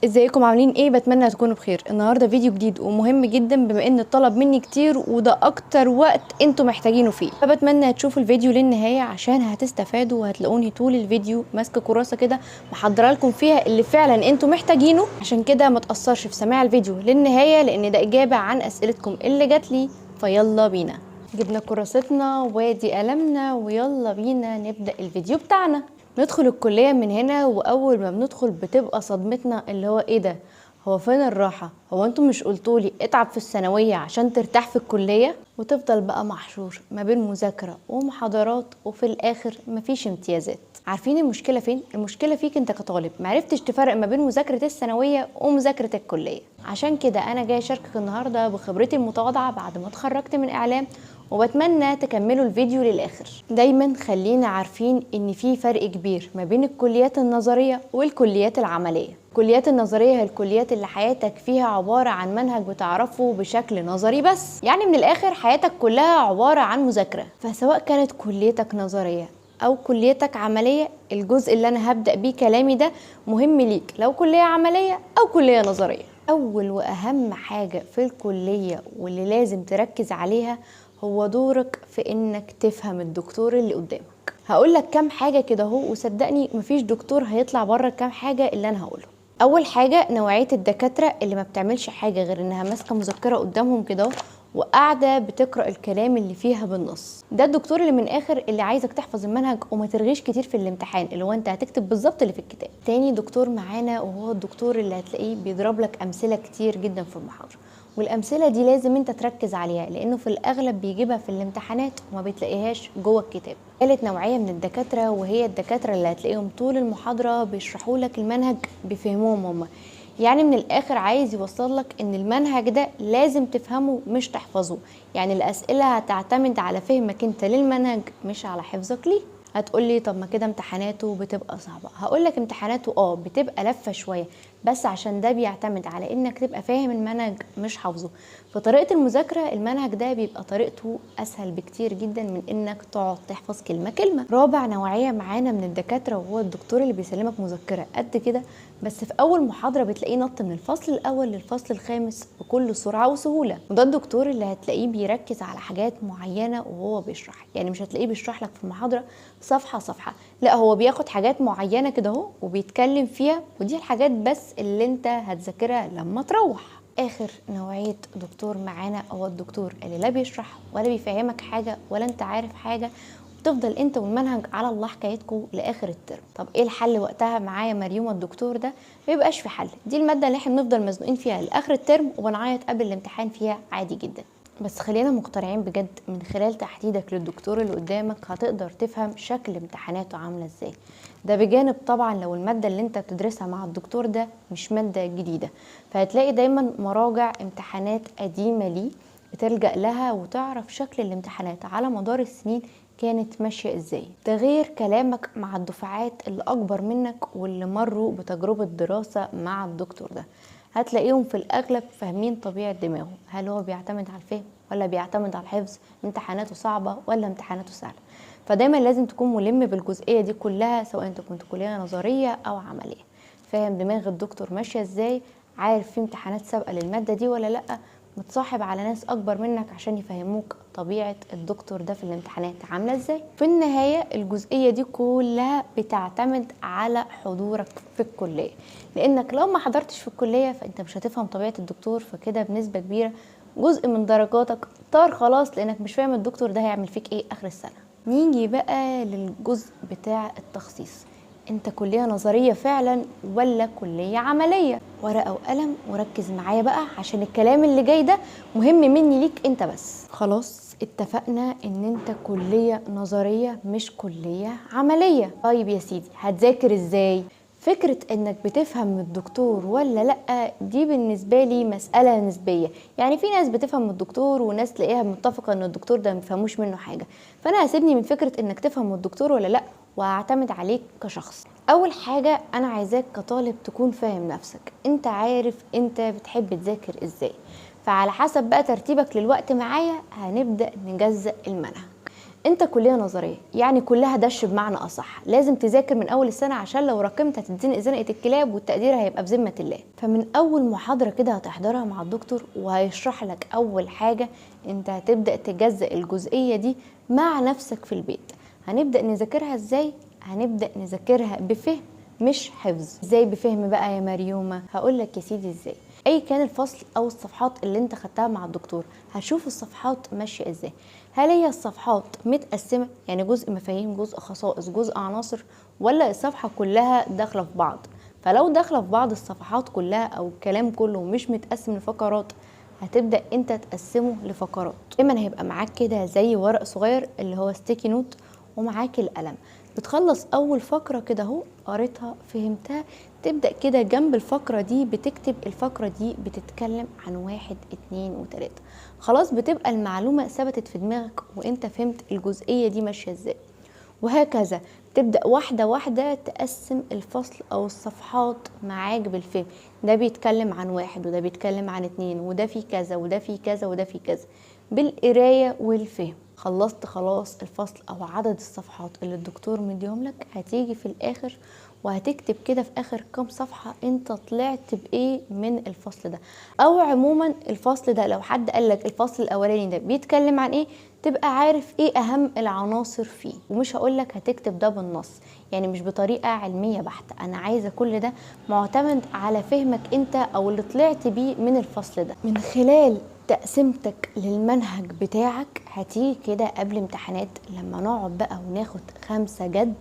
ازيكم عاملين ايه؟ بتمنى تكونوا بخير. النهارده فيديو جديد ومهم جدا بما ان الطلب مني كتير وده اكتر وقت انتوا محتاجينه فيه، فبتمنى تشوفوا الفيديو للنهايه عشان هتستفادوا وهتلاقوني طول الفيديو ماسكه كراسه كده محضره لكم فيها اللي فعلا انتوا محتاجينه. عشان كده ما تاثرش في سماع الفيديو للنهايه لان ده اجابه عن اسئلتكم اللي جات لي. فيلا بينا، جبنا كراستنا وادي قلمنا ويلا بينا نبدا الفيديو بتاعنا. ندخل الكلية من هنا، وأول ما بندخل بتبقى صدمتنا اللي هو ايه ده؟ هو فين الراحة؟ هو انتوا مش قلتولي اتعب في الثانوية عشان ترتاح في الكلية؟ وتفضل بقى محشور ما بين مذاكرة ومحاضرات وفي الآخر مفيش امتيازات. عارفين المشكلة فين؟ المشكلة فيك انت كطالب معرفتش تفرق ما بين مذاكرة الثانوية ومذاكرة الكلية. عشان كده انا جاي اشاركك النهاردة بخبرتي المتواضعة بعد ما اتخرجت من اعلام، وبتمنى تكملوا الفيديو للآخر. دايما خلينا عارفين ان في فرق كبير ما بين الكليات النظرية والكليات العملية. الكليات النظرية هي الكليات اللي حياتك فيها عبارة عن منهج بتعرفه بشكل نظري بس، يعني من الآخر حياتك كلها عبارة عن مذاكرة. فسواء كانت كليتك نظرية أو كليتك عملية، الجزء اللي أنا هبدأ بيه كلامي ده مهم ليك لو كلية عملية أو كلية نظرية. أول وأهم حاجة في الكلية واللي لازم تركز عليها هو دورك في انك تفهم الدكتور اللي قدامك. هقول لك كام حاجه كده اهو، وصدقني مفيش دكتور هيطلع بره الكام حاجه اللي انا هقوله. اول حاجه نوعيه الدكاتره اللي ما بتعملش حاجه غير انها ماسكه مذكره قدامهم كده وقاعده بتقرا الكلام اللي فيها بالنص. ده الدكتور اللي من اخر اللي عايزك تحفظ المنهج وما ترغيش كتير في الامتحان، اللي هو انت هتكتب بالظبط اللي في الكتاب. تاني دكتور معانا وهو الدكتور اللي هتلاقيه بيضرب لك امثله كتير جدا في المحاضره، والامثله دي لازم انت تركز عليها لانه في الاغلب بيجيبها في الامتحانات وما بتلاقيهاش جوه الكتاب. ثالث نوعيه من الدكاتره وهي الدكاتره اللي هتلاقيهم طول المحاضره بيشرحوا لك المنهج بفهمهم هم، يعني من الاخر عايز يوصل لك ان المنهج ده لازم تفهمه مش تحفظه. يعني الاسئله هتعتمد على فهمك انت للمنهج مش على حفظك ليه. هتقولي طب ما كده امتحاناته بتبقى صعبه. هقولك امتحاناته بتبقى لفه شويه، بس عشان ده بيعتمد على انك تبقى فاهم المنهج مش حافظه. في طريقه المذاكره المنهج ده بيبقى طريقته اسهل بكتير جدا من انك تقعد تحفظ كلمه كلمه. رابع نوعيه معانا من الدكاتره وهو الدكتور اللي بيسلمك مذكره قد كده، بس في اول محاضره بتلاقيه نط من الفصل الاول للفصل الخامس بكل سرعه وسهوله. وده الدكتور اللي هتلاقيه بيركز على حاجات معينه وهو بيشرح، يعني مش هتلاقيه بيشرح لك في المحاضره صفحه صفحه، لا هو بياخد حاجات معينه كده اهو وبيتكلم فيها، ودي الحاجات بس اللي انت هتذاكرها لما تروح. اخر نوعيه دكتور معانا هو الدكتور اللي لا بيشرح ولا بيفهمك حاجه ولا انت عارف حاجه، تفضل انت والمنهج على الله حكايتكم لاخر الترم. طب ايه الحل وقتها معايا مريومه الدكتور ده؟ ما يبقاش في حل، دي الماده اللي احنا بنفضل مزنوقين فيها لاخر الترم وبنعيط قبل الامتحان فيها عادي جدا. بس خلينا مقتنعين بجد من خلال تحديدك للدكتور اللي قدامك هتقدر تفهم شكل امتحاناته عامله ازاي. ده بجانب طبعا لو الماده اللي انت بتدرسها مع الدكتور ده مش ماده جديده، فهتلاقي دايما مراجع امتحانات قديمه ليه بتلجأ لها وتعرف شكل الامتحانات على مدار السنين كانت ماشية ازاي. ده غير كلامك مع الدفعات اللي اكبر منك واللي مروا بتجربة دراسة مع الدكتور ده، هتلاقيهم في الاغلب فاهمين طبيعة دماغه، هل هو بيعتمد على الفهم ولا بيعتمد على الحفظ، امتحاناته صعبة ولا امتحاناته سهلة. فدايما لازم تكون ملم بالجزئية دي كلها سواء انت كنت كلية نظرية او عملية، فاهم دماغ الدكتور ماشية ازاي، عارف في امتحانات سابقة للمادة دي ولا لأ، متصاحب على ناس اكبر منك عشان يفهموك طبيعة الدكتور ده في الامتحانات عاملة ازاي. في النهاية الجزئية دي كلها بتعتمد على حضورك في الكلية، لانك لو ما حضرتش في الكلية فانت مش هتفهم طبيعة الدكتور، فكده بنسبة كبيرة جزء من درجاتك طار خلاص لانك مش فاهم الدكتور ده هيعمل فيك ايه اخر السنة. نيجي بقى للجزء بتاع التخصيص، انت كلية نظرية فعلا ولا كلية عملية؟ ورقة وقلم وركز معايا بقى عشان الكلام اللي جاي ده مهم مني ليك انت بس. خلاص اتفقنا ان انت كلية نظرية مش كلية عملية. طيب يا سيدي هتذاكر ازاي؟ فكرة انك بتفهم من الدكتور ولا لأ دي بالنسبة لي مسألة نسبية، يعني في ناس بتفهم من الدكتور وناس تلاقيها متفقة ان الدكتور ده مفهموش منه حاجة، فانا هسيبني من فكرة انك تفهم من الدكتور ولا لأ وهعتمد عليك كشخص. اول حاجة انا عايزاك كطالب تكون فاهم نفسك، انت عارف انت بتحب تذاكر ازاي، فعلى حسب بقى ترتيبك للوقت معايا هنبدأ نجزأ المنهج. انت كليه نظريه، يعني كلها دش بمعنى اصح، لازم تذاكر من اول السنه عشان لو رقمت هتتزنق زنقه الكلاب والتقدير هيبقى بذمه الله. فمن اول محاضره كده هتحضرها مع الدكتور وهيشرح لك اول حاجه انت هتبدا تجزأ الجزئيه دي مع نفسك في البيت. هنبدا نذاكرها ازاي؟ هنبدا نذاكرها بفهم مش حفظ. ازاي بفهم بقى يا مريومه؟ هقول لك يا سيدي ازاي. اي كان الفصل او الصفحات اللي انت خدتها مع الدكتور، هشوف الصفحات ماشيه ازاي. هل هي الصفحات متقسمه، يعني جزء مفاهيم جزء خصائص جزء عناصر، ولا الصفحه كلها داخله في بعض؟ فلو داخله في بعض الصفحات كلها او الكلام كله مش متقسم لفقرات، هتبدا انت تقسمه لفقرات. دايما هيبقى معاك كده زي ورق صغير اللي هو ستيكي نوت، ومعاك القلم. بتخلص اول فقره كده اهو قريتها فهمتها، تبدأ كده جنب الفقرة دي بتكتب الفقرة دي بتتكلم عن 1 2 و3. خلاص بتبقى المعلومة ثبتت في دماغك وانت فهمت الجزئية دي ماشية ازاي. وهكذا تبدأ واحدة واحدة تقسم الفصل او الصفحات معاك بالفهم. ده بيتكلم عن 1 وده بيتكلم عن 2 وده في كذا وده في كذا وده في كذا، بالقراية والفهم. خلصت خلاص الفصل او عدد الصفحات اللي الدكتور مديهم لك، هتيجي في الاخر وهتكتب كده في اخر كام صفحة انت طلعت بايه من الفصل ده. او عموما الفصل ده لو حد قالك الفصل الاولاني ده بيتكلم عن ايه، تبقى عارف ايه اهم العناصر فيه. ومش هقولك هتكتب ده بالنص، يعني مش بطريقة علمية بحتة، انا عايزة كل ده معتمد على فهمك انت او اللي طلعت بيه من الفصل ده. من خلال تقسيمتك للمنهج بتاعك هتيجي كده قبل امتحانات لما نقعد بقى وناخد 5 جد،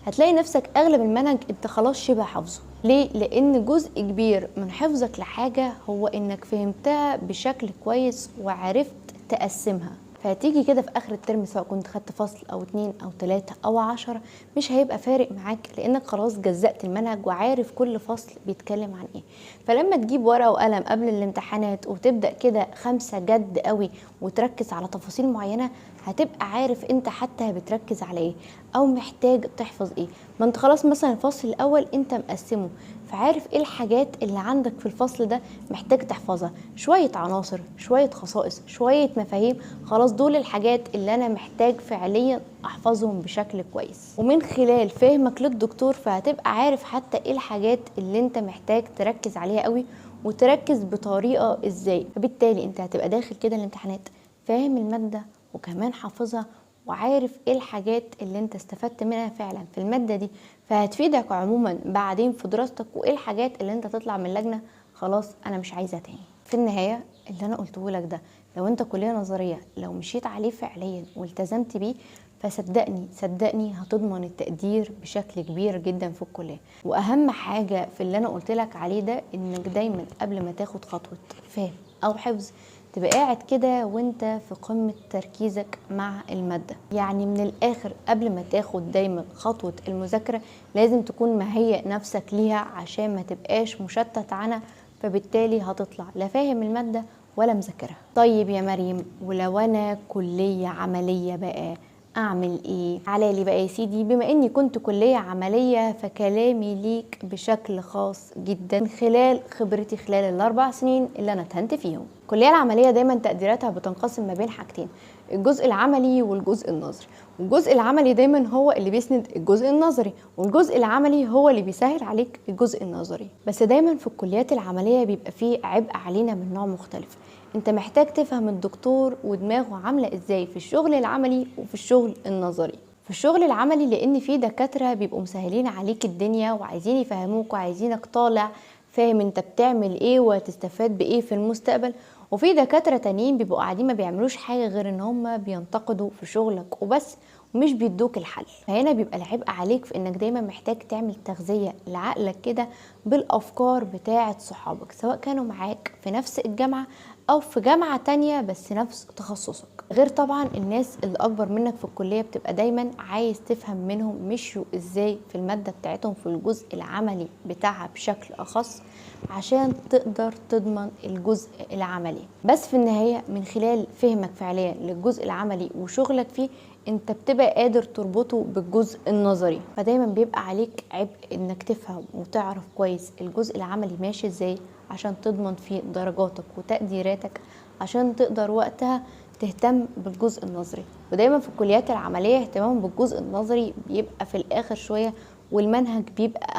هتلاقي نفسك اغلب المنهج انت خلاص شبه حافظه. ليه؟ لان جزء كبير من حفظك لحاجة هو انك فهمتها بشكل كويس وعرفت تقسمها. فهتيجي كده في اخر الترم سواء كنت خدت فصل او 2 او 3 او 10، مش هيبقى فارق معاك لانك خلاص جزأت المنهج وعارف كل فصل بيتكلم عن ايه. فلما تجيب ورقة وقلم قبل الامتحانات وتبدأ كده 5 جد قوي وتركز على تفاصيل معينة، هتبقى عارف انت حتى بتركز على ايه او محتاج تحفظ ايه. ما انت خلاص مثلا الفصل الاول انت مقسمه، فعارف ايه الحاجات اللي عندك في الفصل ده محتاج تحفظها، شوية عناصر شوية خصائص شوية مفاهيم، خلاص دول الحاجات اللي انا محتاج فعليا احفظهم بشكل كويس. ومن خلال فهمك للدكتور فهتبقى عارف حتى ايه الحاجات اللي انت محتاج تركز عليها قوي وتركز بطريقة ازاي. فبالتالي انت هتبقى داخل كده الامتحانات فاهم المادة وكمان حافظها وعارف ايه الحاجات اللي انت استفدت منها فعلا في المادة دي، فهتفيدك عموما بعدين في دراستك، وايه الحاجات اللي انت تطلع من اللجنة خلاص انا مش عايزها تاني. في النهاية اللي انا قلته لك ده لو انت كلية نظرية لو مشيت عليه فعليا والتزمت بيه، فصدقني صدقني هتضمن التقدير بشكل كبير جدا في الكلية. واهم حاجة في اللي انا قلت لك عليه ده انك دايما قبل ما تاخد خطوة فهم او حفظ تبقى قاعد كده وانت في قمة تركيزك مع المادة. يعني من الاخر قبل ما تاخد دايما خطوة المذاكرة لازم تكون مهيئ نفسك ليها عشان ما تبقاش مشتت عنها، فبالتالي هتطلع لا فاهم المادة ولا مذاكرها. طيب يا مريم، ولو انا كلية عملية بقى اعمل ايه؟ علالي بقى يا سيدي، بما اني كنت كلية عملية فكلامي ليك بشكل خاص جدا خلال خبرتي خلال ال4 سنين اللي انا اتهنت فيهم. الكلية العملية دايما تقديراتها بتنقسم ما بين حاجتين، الجزء العملي والجزء النظري. والجزء العملي دايما هو اللي بيسند الجزء النظري، والجزء العملي هو اللي بيسهل عليك الجزء النظري. بس دايما في الكليات العملية بيبقى فيه عبء علينا من نوع مختلف. انت محتاج تفهم الدكتور ودماغه عاملة ازاي في الشغل العملي وفي الشغل النظري. في الشغل العملي لان في دكاترة بيبقوا مسهلين عليك الدنيا وعايزين يفهموك وعايزينك طالع فاهم انت بتعمل ايه وهتستفاد بايه في المستقبل، وفي دكاترة تانيين بيبقوا قاعدين ما بيعملوش حاجة غير ان هم بينتقدوا في شغلك وبس ومش بيدوك الحل. فهنا بيبقى العبء عليك في انك دايما محتاج تعمل تغذية لعقلك كده بالافكار بتاعة صحابك سواء كانوا معاك في نفس الجامعة او في جامعة تانية بس نفس تخصصك. غير طبعا الناس اللي اكبر منك في الكلية بتبقى دايما عايز تفهم منهم مشوا ازاي في المادة بتاعتهم في الجزء العملي بتاعها بشكل اخص عشان تقدر تضمن الجزء العملي. بس في النهاية من خلال فهمك فعليا للجزء العملي وشغلك فيه انت بتبقى قادر تربطه بالجزء النظري، فدايما بيبقى عليك عبء انك تفهم وتعرف كويس الجزء العملي ماشي ازاي عشان تضمن فيه درجاتك وتقديراتك عشان تقدر وقتها تهتم بالجزء النظري. ودايما في الكليات العملية اهتمام بالجزء النظري بيبقى في الاخر شوية، والمنهج بيبقى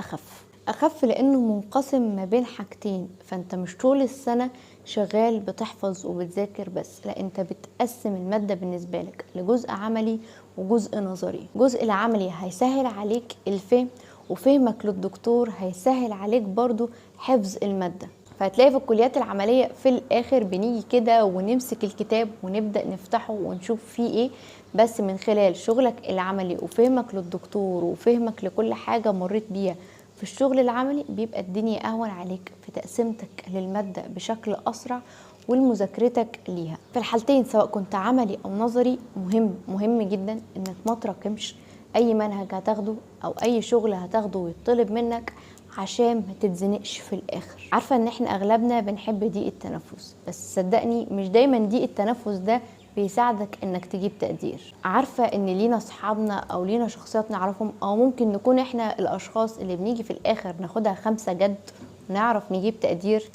اخف لانه منقسم ما بين حاجتين. فانت مش طول السنة شغال بتحفظ وبتذاكر بس، لا، انت بتقسم المادة بالنسبة لك لجزء عملي وجزء نظري. الجزء العملي هيسهل عليك الفهم، وفهمك للدكتور هيسهل عليك برضو حفظ المادة. فهتلاقي في الكليات العملية في الآخر بنيجي كده ونمسك الكتاب ونبدأ نفتحه ونشوف فيه ايه، بس من خلال شغلك العملي وفهمك للدكتور وفهمك لكل حاجة مريت بيها في الشغل العملي بيبقى الدنيا أهون عليك في تقسيمتك للمادة بشكل أسرع ولمذاكرتك ليها. في الحالتين سواء كنت عملي أو نظري مهم جدا إنك ما تراكمش أي منهج هتاخده أو أي شغل هتاخده ويطلب منك عشان ما تتزنقش في الاخر. عارفه ان احنا اغلبنا بنحب ضيق التنفس، بس صدقني مش دايما ضيق التنفس ده بيساعدك انك تجيب تقدير. عارفه ان لينا اصحابنا او لينا شخصيات نعرفهم، او ممكن نكون احنا الاشخاص اللي بنيجي في الاخر ناخدها 5 جد ونعرف نجيب تقدير،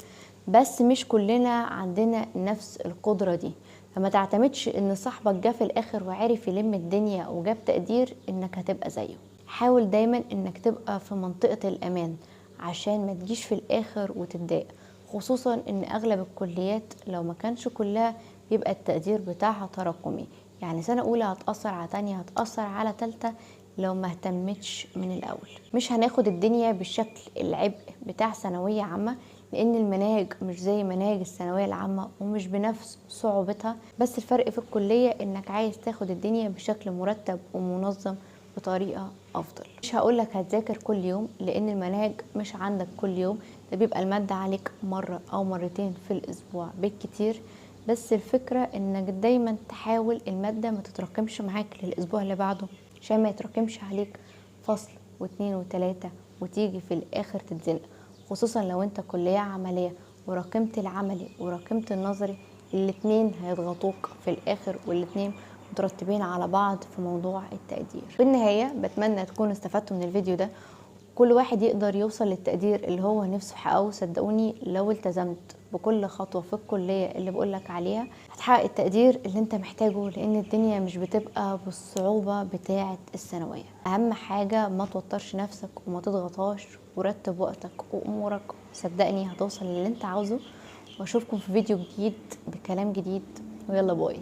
بس مش كلنا عندنا نفس القدره دي. فما تعتمدش ان صاحبك جه في الاخر وعرف يلم الدنيا وجاب تقدير انك هتبقى زيه. حاول دايما انك تبقى في منطقة الامان عشان ما تجيش في الاخر وتتضايق، خصوصا ان اغلب الكليات لو ما كانش كلها بيبقى التقدير بتاعها تراكمي. يعني سنة اولى هتأثر على تانية، هتأثر على تالتة لو ما اهتمتش من الاول. مش هناخد الدنيا بالشكل العبء بتاع ثانوية عامة، لان المناهج مش زي مناهج الثانوية العامة ومش بنفس صعوبتها، بس الفرق في الكلية انك عايز تاخد الدنيا بشكل مرتب ومنظم بطريقة افضل. مش هقولك هتذاكر كل يوم لان المناهج مش عندك كل يوم، ده بيبقى المادة عليك مرة او مرتين في الاسبوع بالكتير، بس الفكرة انك دايما تحاول المادة ما تتراكمش معاك للاسبوع اللي بعده عشان ما يتراكمش عليك فصل واثنين وثلاثة وتيجي في الاخر تتزنق. خصوصا لو انت كلية عملية وراكمت العملي وراكمت النظري، الاتنين هيضغطوك في الاخر، والاتنين مترتبين على بعض في موضوع التقدير. في النهاية بتمنى تكونوا استفدتوا من الفيديو ده، كل واحد يقدر يوصل للتقدير اللي هو نفسه يحققه. صدقوني لو التزمت بكل خطوة في الكلية اللي بقولك عليها هتحقق التقدير اللي انت محتاجه، لان الدنيا مش بتبقى بالصعوبة بتاعة الثانوية. اهم حاجة ما توترش نفسك وما تضغطهاش، ورتب وقتك وامورك، صدقني هتوصل للي انت عاوزه. واشوفكم في فيديو جديد بكلام جديد، ويلا باي.